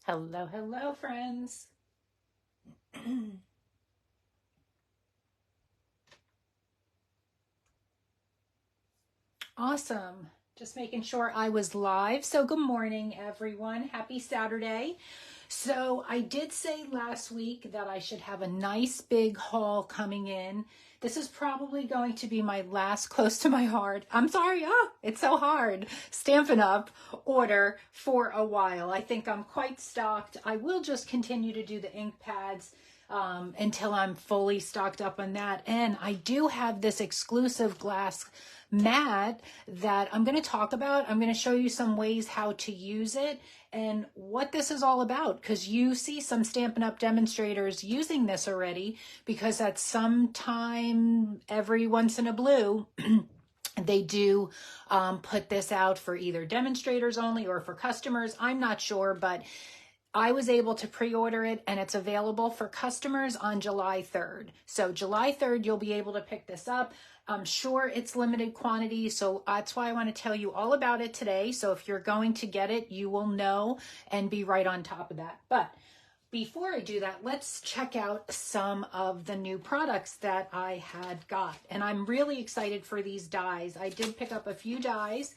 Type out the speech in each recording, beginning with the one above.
Hello, hello, friends. Awesome. Just making sure I was live. So good morning, everyone. Happy Saturday. So I did say last week that I should have a nice big haul coming in. This is probably going to be my last close to my heart. I'm sorry. It's so hard. Stampin' Up order for a while. I think I'm quite stocked. I will just continue to do the ink pads until I'm fully stocked up on that. And I do have this exclusive glass mat that I'm going to talk about. I'm going to show you some ways how to use it and what this is all about, because you see some Stampin' Up demonstrators using this already, because at some time every once in a blue they do put this out for either demonstrators only or for customers. I'm not sure, but I was able to pre-order it and it's available for customers on July 3rd. So July 3rd, you'll be able to pick this up. I'm sure it's limited quantity, so that's why I want to tell you all about it today. So if you're going to get it, you will know and be right on top of that. But before I do that, let's check out some of the new products that I had got. And I'm really excited for these dies. I did pick up a few dies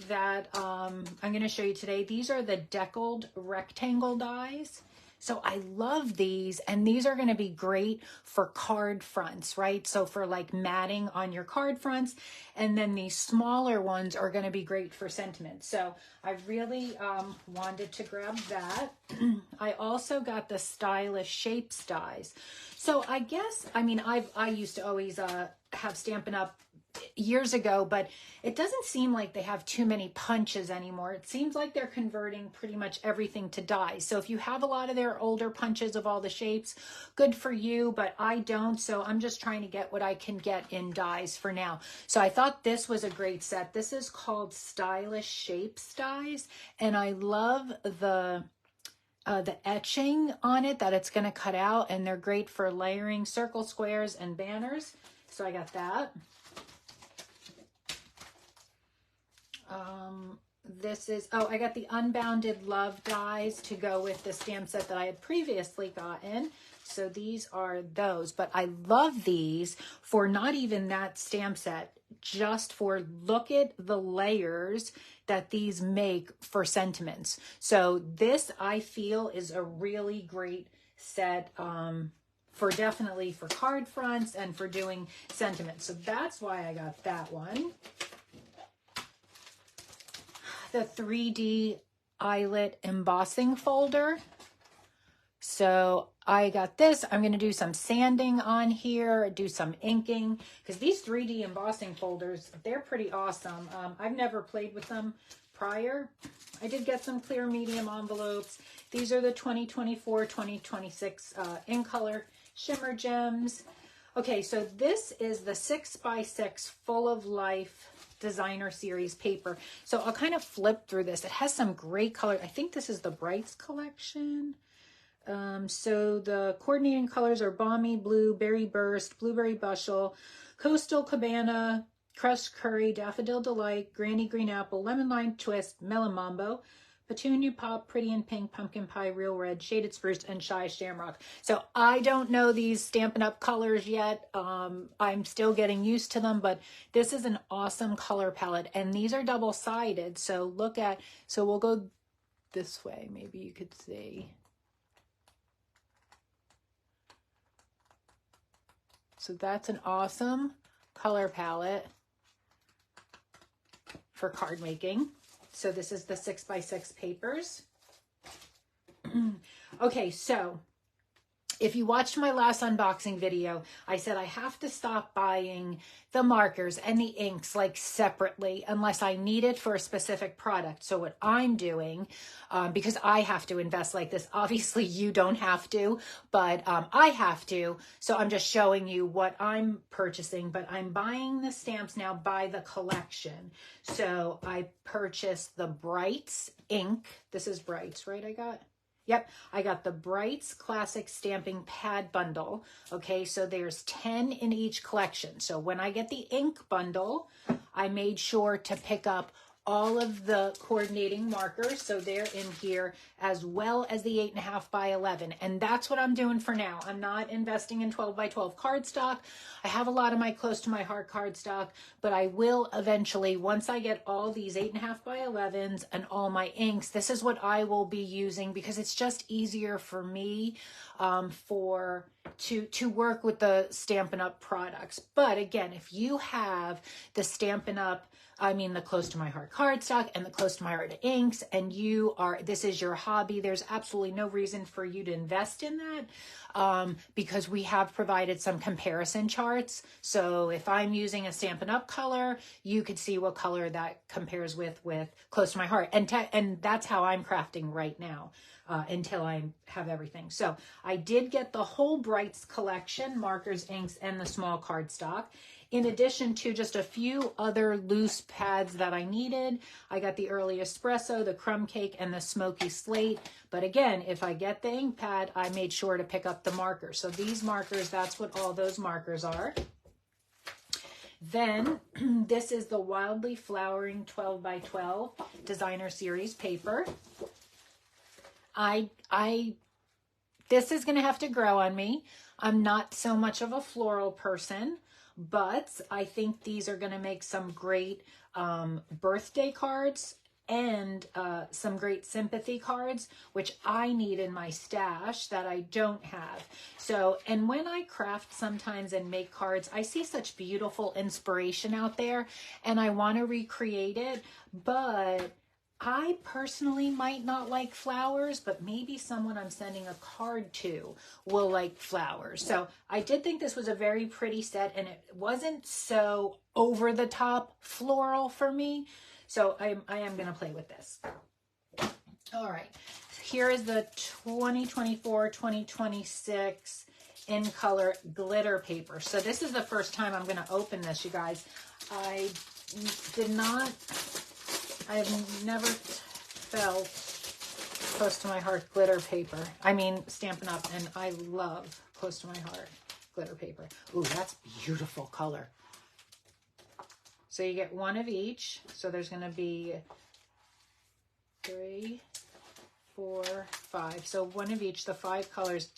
that I'm going to show you today. These are the deckled rectangle dies. So I love these, and these are going to be great for card fronts, right? So for like matting on your card fronts, and then these smaller ones are going to be great for sentiment. So I really wanted to grab that. I also got the stylish shapes dies. So I guess, I mean, I used to always have Stampin' Up years ago, but it doesn't seem like they have too many punches anymore. It seems like they're converting pretty much everything to dies. So if you have a lot of their older punches of all the shapes, good for you, but I don't. So I'm just trying to get what I can get in dies for now. So I thought this was a great set. This is called Stylish Shapes Dies, and I love the etching on it that it's going to cut out, and they're great for layering circle, squares, and banners. So I got that. This is, I got the Unbounded Love dies to go with the stamp set that I had previously gotten. So these are those, but I love these for not even that stamp set, just for look at the layers that these make for sentiments. So this, I feel, is a really great set for definitely for card fronts and for doing sentiments. So that's why I got that one. The 3D eyelet embossing folder. So I got this. I'm going to do some sanding on here, do some inking, because these 3D embossing folders, they're pretty awesome. I've never played with them prior. I did get some clear medium envelopes. These are the 2024-2026 in color shimmer gems. Okay, so this is the 6x6 Full of Life Designer Series paper. So I'll kind of flip through this. It has some great color. I think this is the Brights collection. So the coordinating colors are Balmy Blue, Berry Burst, Blueberry Bushel, Coastal Cabana, Crushed Curry, Daffodil Delight, Granny Green Apple, Lemon Lime Twist, Melon Mambo, Petunia Pop, Pretty in Pink, Pumpkin Pie, Real Red, Shaded Spruce, and Shy Shamrock. So I don't know these Stampin' Up colors yet. I'm still getting used to them, but this is an awesome color palette. And these are double-sided, so look at, so we'll go this way. Maybe you could see. So that's an awesome color palette for card making. So this is the 6x6 papers. Okay, so if you watched my last unboxing video, I said I have to stop buying the markers and the inks like separately unless I need it for a specific product. So what I'm doing, because I have to invest like this, obviously you don't have to, but I have to. So I'm just showing you what I'm purchasing, but I'm buying the stamps now by the collection. So I purchased the Brights ink. This is Brights, right? Yep, I got the Brights Classic Stamping Pad Bundle. Okay, so there's 10 in each collection. So when I get the ink bundle, I made sure to pick up all of the coordinating markers. So they're in here, as well as the 8.5 by 11. And that's what I'm doing for now. I'm not investing in 12 by 12 cardstock. I have a lot of my close to my heart cardstock, but I will eventually, once I get all these 8.5 by 11s and all my inks, this is what I will be using, because it's just easier for me to work with the Stampin' Up products. But again, if you have the Stampin' Up, the close to my heart cardstock and the close to my heart inks, and this is your hobby, there's absolutely no reason for you to invest in that, because we have provided some comparison charts. So if I'm using a Stampin' Up color, you could see what color that compares with close to my heart. And that's how I'm crafting right now. Until I have everything. So I did get the whole Brights collection, markers, inks, and the small cardstock, in addition to just a few other loose pads that I needed. I got the Early Espresso, the Crumb Cake, and the Smoky Slate. But again, if I get the ink pad, I made sure to pick up the markers. So these markers, that's what all those markers are. Then this is the Wildly Flowering 12 by 12 Designer Series paper. This is going to have to grow on me. I'm not so much of a floral person, but I think these are going to make some great birthday cards and some great sympathy cards, which I need in my stash that I don't have. So, and when I craft sometimes and make cards, I see such beautiful inspiration out there and I want to recreate it, but I personally might not like flowers, but maybe someone I'm sending a card to will like flowers. So I did think this was a very pretty set, and it wasn't so over the top floral for me. So I am going to play with this. All right. Here is the 2024-2026 in color glitter paper. So this is the first time I'm going to open this, you guys. I've never felt close to my heart glitter paper. Stampin' Up, and I love close to my heart glitter paper. Ooh, that's beautiful color. So you get one of each. So there's going to be 3, 4, 5. So one of each, the 5 colors.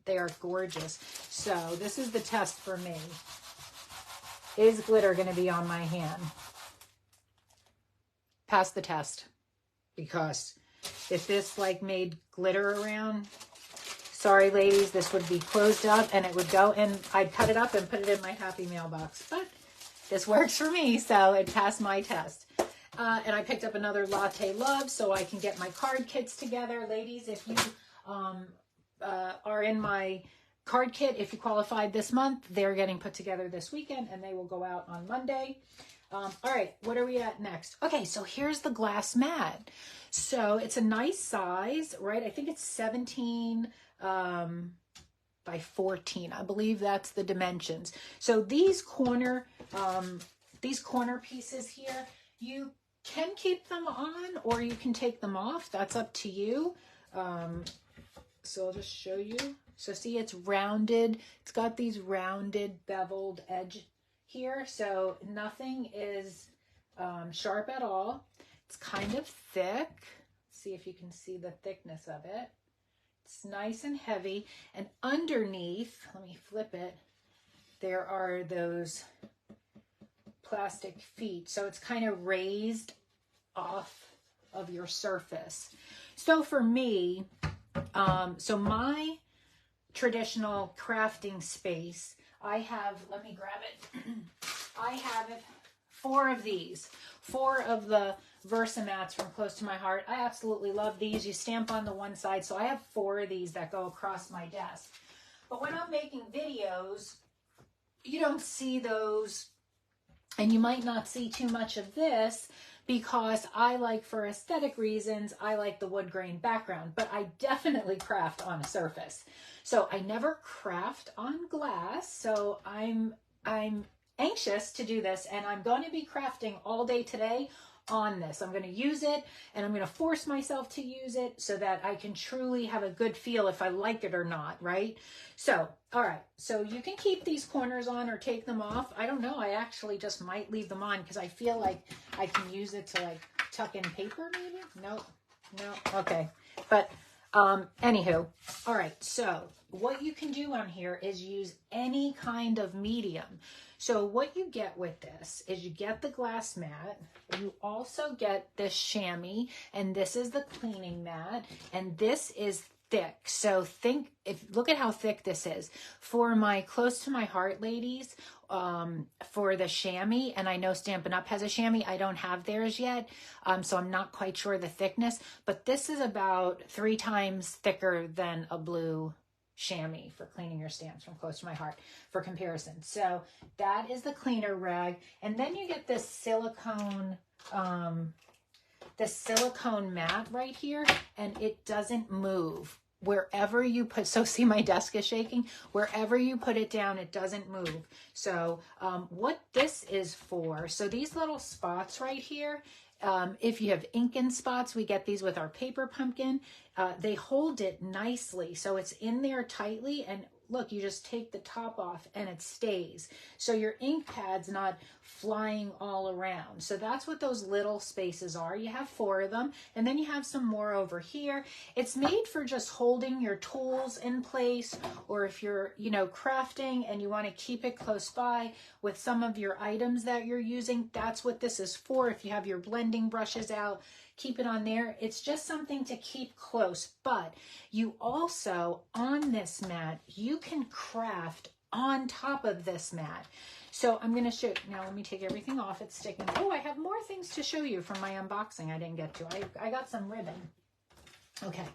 They are gorgeous. So this is the test for me. Is glitter going to be on my hand? Pass the test, because if this made glitter around, sorry ladies, this would be closed up and it would go, and I'd cut it up and put it in my happy mailbox. But this works for me, so it passed my test. And I picked up another Latte Love so I can get my card kits together. Ladies, if you are in my card kit, if you qualified this month, they're getting put together this weekend and they will go out on Monday. All right, what are we at next? Okay, so here's the glass mat. So it's a nice size, right? I think it's 17 by 14. I believe that's the dimensions. So these corner pieces here, you can keep them on or you can take them off. That's up to you. So I'll just show you. So see, it's rounded. It's got these rounded beveled edge here, so nothing is sharp at all. It's kind of thick. Let's see if you can see the thickness of it. It's nice and heavy, and underneath, let me flip it, there are those plastic feet, so it's kind of raised off of your surface. So for me, so my traditional crafting space, I have, let me grab it. I have 4 of these, 4 of the Versamats from Close to My Heart. I absolutely love these. You stamp on the one side. So I have 4 of these that go across my desk. But when I'm making videos, you don't see those, and you might not see too much of this, because I like, for aesthetic reasons, I like the wood grain background, but I definitely craft on a surface. So I never craft on glass, so I'm anxious to do this, and I'm going to be crafting all day today on this. I'm going to use it, and I'm going to force myself to use it so that I can truly have a good feel if I like it or not, right? So, all right, so you can keep these corners on or take them off. I don't know, I actually just might leave them on because I feel like I can use it to tuck in paper maybe? Nope. No. Okay. But anywho, all right. So what you can do on here is use any kind of medium. So what you get with this is you get the glass mat. You also get this chamois, and this is the cleaning mat, and this is thick. So look at how thick this is. For my close to my heart ladies, for the chamois, and I know Stampin' Up has a chamois. I don't have theirs yet, so I'm not quite sure the thickness, but this is about 3 times thicker than a blue chamois for cleaning your stamps from close to my heart for comparison. So that is the cleaner rag, and then you get this silicone mat right here, and it doesn't move wherever you put. So see, my desk is shaking. Wherever you put it down, it doesn't move. So what this is for, so these little spots right here, if you have ink in spots, we get these with our paper pumpkin. They hold it nicely, so it's in there tightly, and look, you just take the top off and it stays. So your ink pad's not flying all around. So that's what those little spaces are. You have 4 of them, and then you have some more over here. It's made for just holding your tools in place, or if you're, crafting and you want to keep it close by with some of your items that you're using, that's what this is for. If you have your blending brushes out, keep it on there. It's just something to keep close. But you also, on this mat, you can craft on top of this mat. So I'm going to show, now let me take everything off. It's sticking. Oh, I have more things to show you from my unboxing I didn't get to. I got some ribbon. Okay,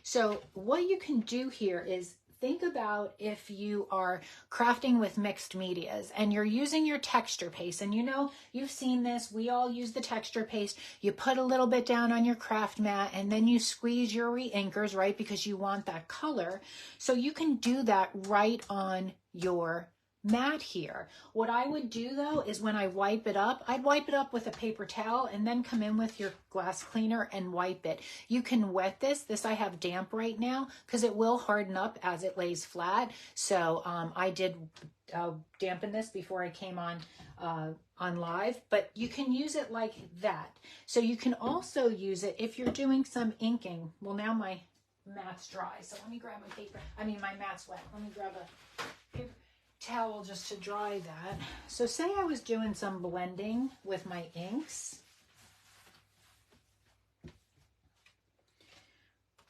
so what you can do here is think about if you are crafting with mixed medias and you're using your texture paste, and you've seen this, we all use the texture paste. You put a little bit down on your craft mat and then you squeeze your re-inkers, right? Because you want that color. So you can do that right on your mat here. What I would do though is when I wipe it up, I'd wipe it up with a paper towel and then come in with your glass cleaner and wipe it. You can wet this. I have damp right now because it will harden up as it lays flat. So I did dampen this before I came on live, but you can use it like that. So you can also use it if you're doing some inking. Well, now my mat's dry, so let me grab my paper. My mat's wet. Let me grab a paper towel just to dry that. So say I was doing some blending with my inks.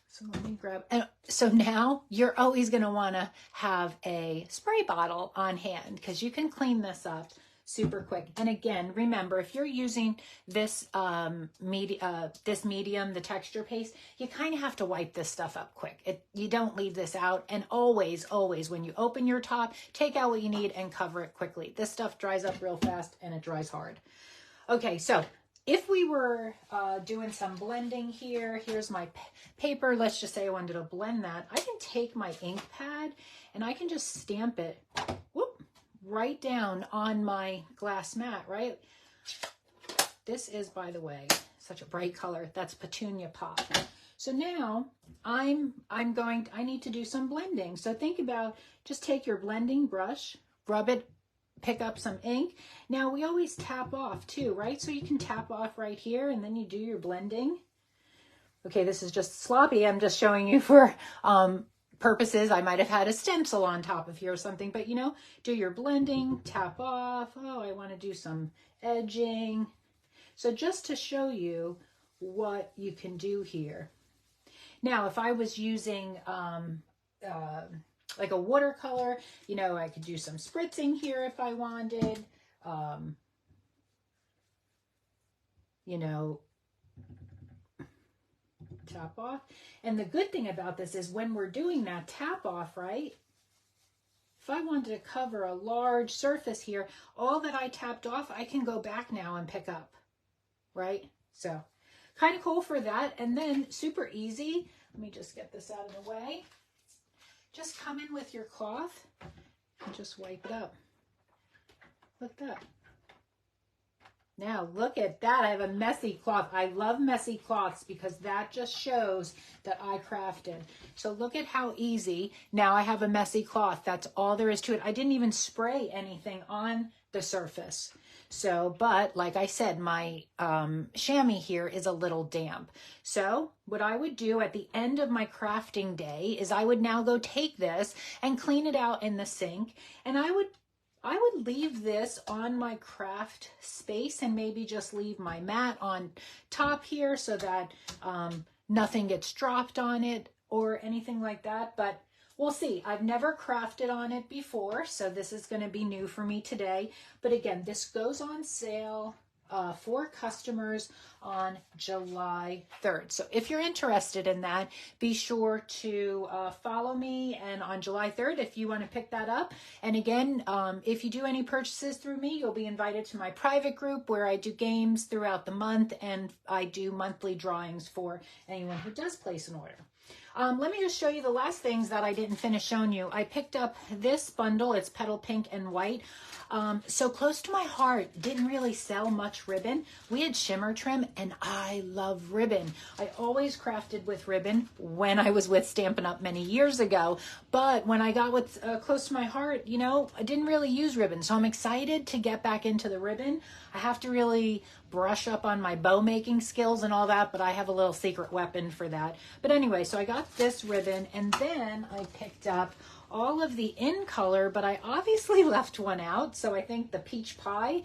So let me grab, and so now you're always going to want to have a spray bottle on hand because you can clean this up super quick. And again, remember, if you're using this medium, the texture paste, you kind of have to wipe this stuff up quick. You don't leave this out. And always, when you open your top, take out what you need and cover it quickly. This stuff dries up real fast and it dries hard. Okay, so if we were doing some blending here, here's my paper. Let's just say I wanted to blend that. I can take my ink pad and I can just stamp it right down on my glass mat, right? This is, by the way, such a bright color. That's Petunia Pop. So now I need to do some blending. So think about, just take your blending brush, rub it, pick up some ink. Now we always tap off too, right? So you can tap off right here and then you do your blending. Okay, this is just sloppy. I'm just showing you for purposes. I might have had a stencil on top of here or something, but do your blending, tap off. Oh, I want to do some edging. So just to show you what you can do here. Now, if I was using like a watercolor, I could do some spritzing here if I wanted, tap off. And the good thing about this is when we're doing that tap off, right? If I wanted to cover a large surface here, all that I tapped off, I can go back now and pick up, right? So kind of cool for that. And then super easy. Let me just get this out of the way. Just come in with your cloth and just wipe it up. Look at that. Now look at that. I have a messy cloth. I love messy cloths because that just shows that I crafted. So look at how easy. Now I have a messy cloth. That's all there is to it. I didn't even spray anything on the surface. So, but like I said, my chamois here is a little damp. So what I would do at the end of my crafting day is I would now go take this and clean it out in the sink, and I would leave this on my craft space and maybe just leave my mat on top here so that nothing gets dropped on it or anything like that. But we'll see. I've never crafted on it before, so this is going to be new for me today. But again, this goes on sale for customers on July 3rd. So if you're interested in that, be sure to follow me, and on July 3rd, if you want to pick that up. And again, if you do any purchases through me, you'll be invited to my private group where I do games throughout the month, and I do monthly drawings for anyone who does place an order. Let me just show you the last things that I didn't finish showing you. I picked up this bundle. It's petal pink and white. So close to my heart, didn't really sell much ribbon. We had shimmer trim, and I love ribbon. I always crafted with ribbon when I was with Stampin' Up many years ago. But when I got with close to my heart, you know, I didn't really use ribbon. So I'm excited to get back into the ribbon. I have to really brush up on my bow making skills and all that, but I have a little secret weapon for that. But anyway, so I got this ribbon, and then I picked up all of the in color, but I obviously left one out. So I think the peach pie,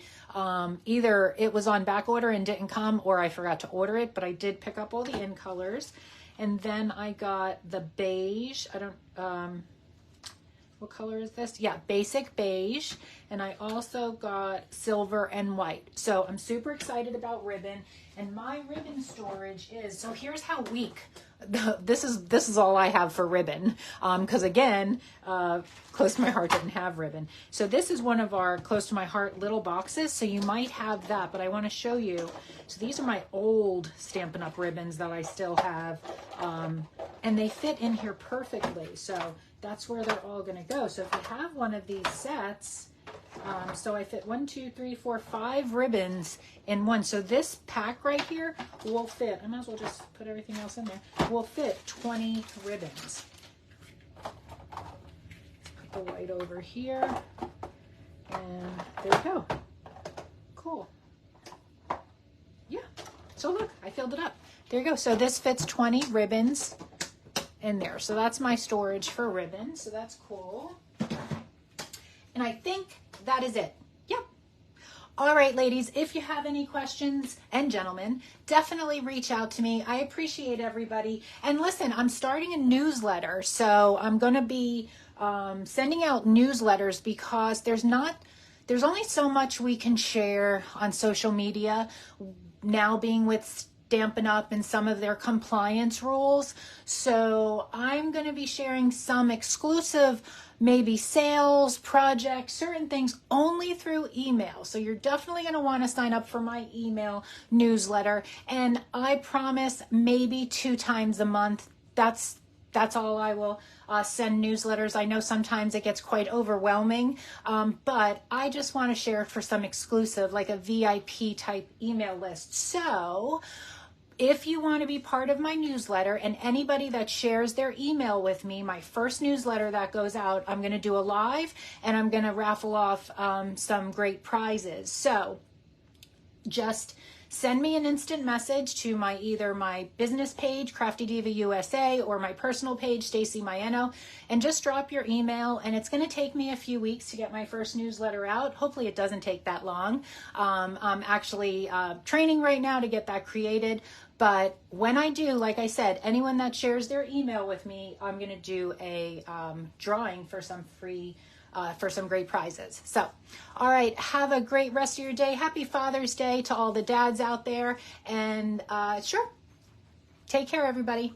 either it was on back order and didn't come, or I forgot to order it, but I did pick up all the in colors. And then I got the beige. I don't, what color is this? Yeah, basic beige. And I also got silver and white. So I'm super excited about ribbon. And my ribbon storage is, so here's how weak, this is all I have for ribbon. Because again, Close to My Heart didn't have ribbon. So this is one of our Close to My Heart little boxes. So you might have that, but I want to show you. So these are my old Stampin' Up ribbons that I still have. And they fit in here perfectly. So that's where they're all going to go. So if you have one of these sets, so I fit 1, 2, 3, 4, 5 ribbons in one. So this pack right here will fit, I might as well just put everything else in there, will fit 20 ribbons. Put the white over here, and there we go. Cool. Yeah, so look, I filled it up. There you go. So this fits 20 ribbons in there. So that's my storage for ribbons. So that's cool. And I think that is it. Yep. All right, ladies, if you have any questions, and gentlemen, definitely reach out to me. I appreciate everybody. And listen, I'm starting a newsletter. So I'm going to be sending out newsletters because there's only so much we can share on social media now, being with Stampin' Up and some of their compliance rules. So I'm going to be sharing some exclusive, maybe sales, projects, certain things only through email. So you're definitely going to want to sign up for my email newsletter. And I promise maybe 2 times a month. That's all I will send newsletters. I know sometimes it gets quite overwhelming, but I just want to share for some exclusive, like a VIP type email list. So if you want to be part of my newsletter, and anybody that shares their email with me, my first newsletter that goes out, I'm going to do a live, and I'm going to raffle off some great prizes. So just send me an instant message to either my business page, Crafty Diva USA, or my personal page, Stacy Miano, and just drop your email. And it's going to take me a few weeks to get my first newsletter out. Hopefully it doesn't take that long. I'm actually training right now to get that created. But when I do, like I said, anyone that shares their email with me, I'm going to do a drawing for some free for some great prizes. So, all right, have a great rest of your day. Happy Father's Day to all the dads out there. And sure, take care, everybody.